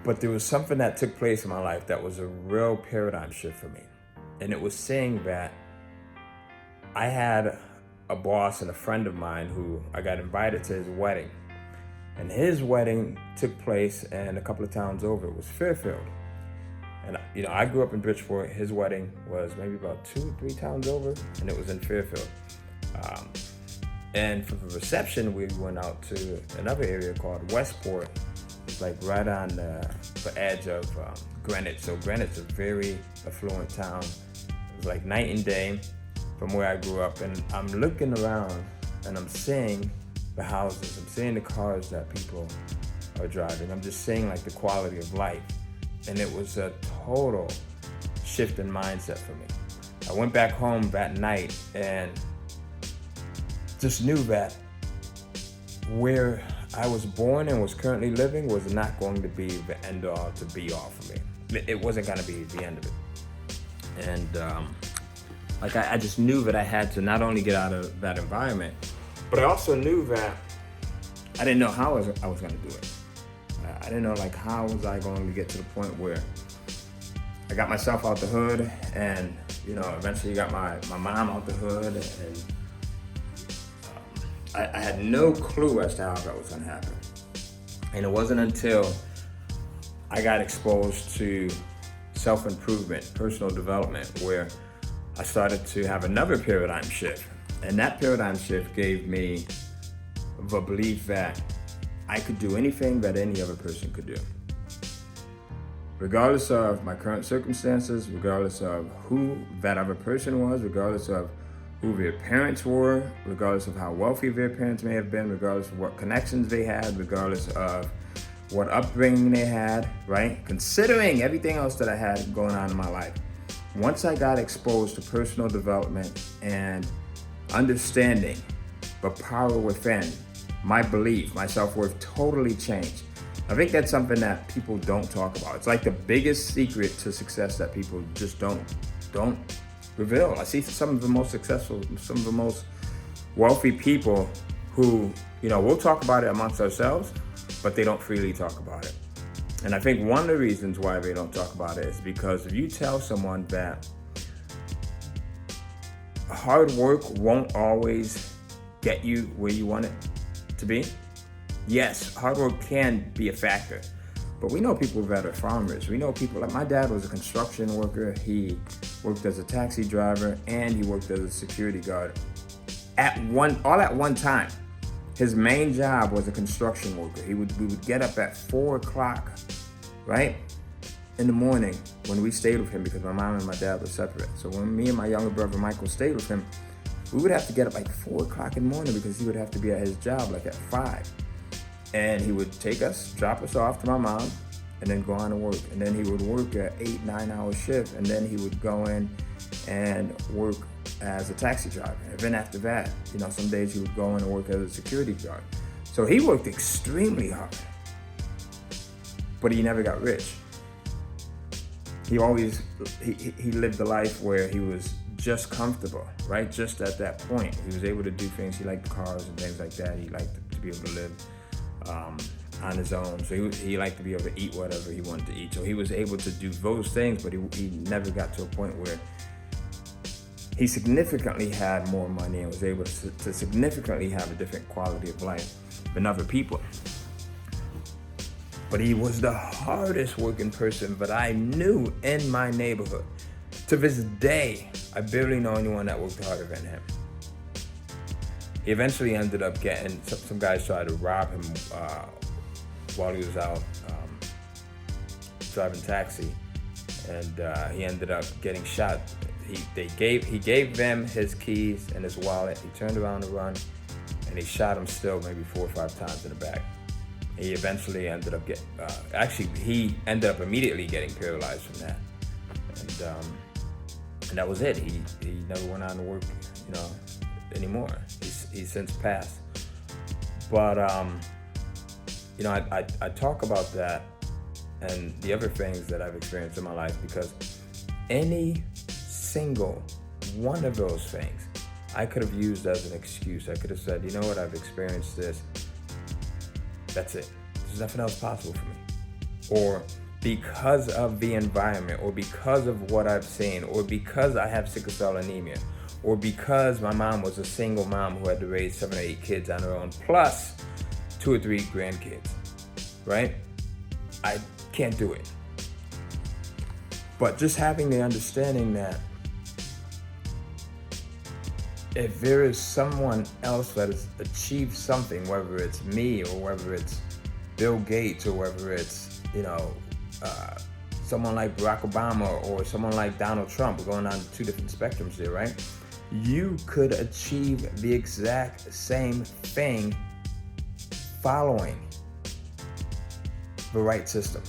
But there was something that took place in my life that was a real paradigm shift for me. And it was saying that I had a boss and a friend of mine who I got invited to his wedding. And his wedding took place in a couple of towns over. It was Fairfield. And I grew up in Bridgeport. His wedding was maybe about 2 or 3 towns over, and it was in Fairfield. And for the reception, we went out to another area called Westport. It's like right on the edge of Greenwich. So Greenwich is a very affluent town. It was like night and day from where I grew up. And I'm looking around and I'm seeing the houses. I'm seeing the cars that people are driving. I'm just seeing like the quality of life. And it was a total shift in mindset for me. I went back home that night and just knew that where I was born and was currently living was not going to be the end all to be all for me. It wasn't going to be the end of it. And I just knew that I had to not only get out of that environment, but I also knew that I didn't know how I was going to do it. I didn't know how was I going to get to the point where I got myself out the hood and, eventually got my mom out the hood, and I had no clue as to how that was going to happen. And it wasn't until I got exposed to self-improvement, personal development, where I started to have another paradigm shift. And that paradigm shift gave me the belief that I could do anything that any other person could do. Regardless of my current circumstances, regardless of who that other person was, regardless of who their parents were, regardless of how wealthy their parents may have been, regardless of what connections they had, regardless of what upbringing they had, right? Considering everything else that I had going on in my life, once I got exposed to personal development and understanding the power within, my belief, my self-worth totally changed. I think that's something that people don't talk about. It's like the biggest secret to success that people just don't reveal. I see some of the most successful, some of the most wealthy people who, we'll talk about it amongst ourselves, but they don't freely talk about it. And I think one of the reasons why they don't talk about it is because if you tell someone that hard work won't always get you where you want it to be, yes, hard work can be a factor. But we know people that are farmers. We know people, like my dad was a construction worker. He worked as a taxi driver and he worked as a security guard all at one time. His main job was a construction worker. We would get up at 4 o'clock, right, in the morning when we stayed with him, because my mom and my dad were separate. So when me and my younger brother Michael stayed with him, we would have to get up 4 o'clock in the morning because he would have to be at his job at 5. And he would take us, drop us off to my mom, and then go on to work. And then he would work an 8-9 hour shift, and then he would go in and work as a taxi driver. And then after that, some days he would go in and work as a security guard. So he worked extremely hard, but he never got rich. He lived a life where he was just comfortable, right? Just at that point, he was able to do things. He liked cars and things like that. He liked to be able to live on his own. So he liked to be able to eat whatever he wanted to eat. So he was able to do those things, but he never got to a point where he significantly had more money and was able to significantly have a different quality of life than other people. But he was the hardest working person that I knew in my neighborhood. To this day, I barely know anyone that worked harder than him. He eventually ended up getting, some guys tried to rob him while he was out driving taxi, and he ended up getting shot. He gave them his keys and his wallet. He turned around to run, and he shot him still maybe 4 or 5 times in the back. He eventually ended up he ended up immediately getting paralyzed from that, and that was it. He never went on to work, anymore. He's since passed. But I talk about that and the other things that I've experienced in my life because any single one of those things I could have used as an excuse. I could have said, I've experienced this. That's it. There's nothing else possible for me. or because of the environment, or because of what I've seen, or because I have sickle cell anemia, or because my mom was a single mom who had to raise 7 or 8 kids on her own, plus 2 or 3 grandkids, right? I can't do it. But just having the understanding that if there is someone else that has achieved something, whether it's me or whether it's Bill Gates or whether it's, someone like Barack Obama or someone like Donald Trump, we're going on 2 different spectrums here, right? You could achieve the exact same thing following the right system.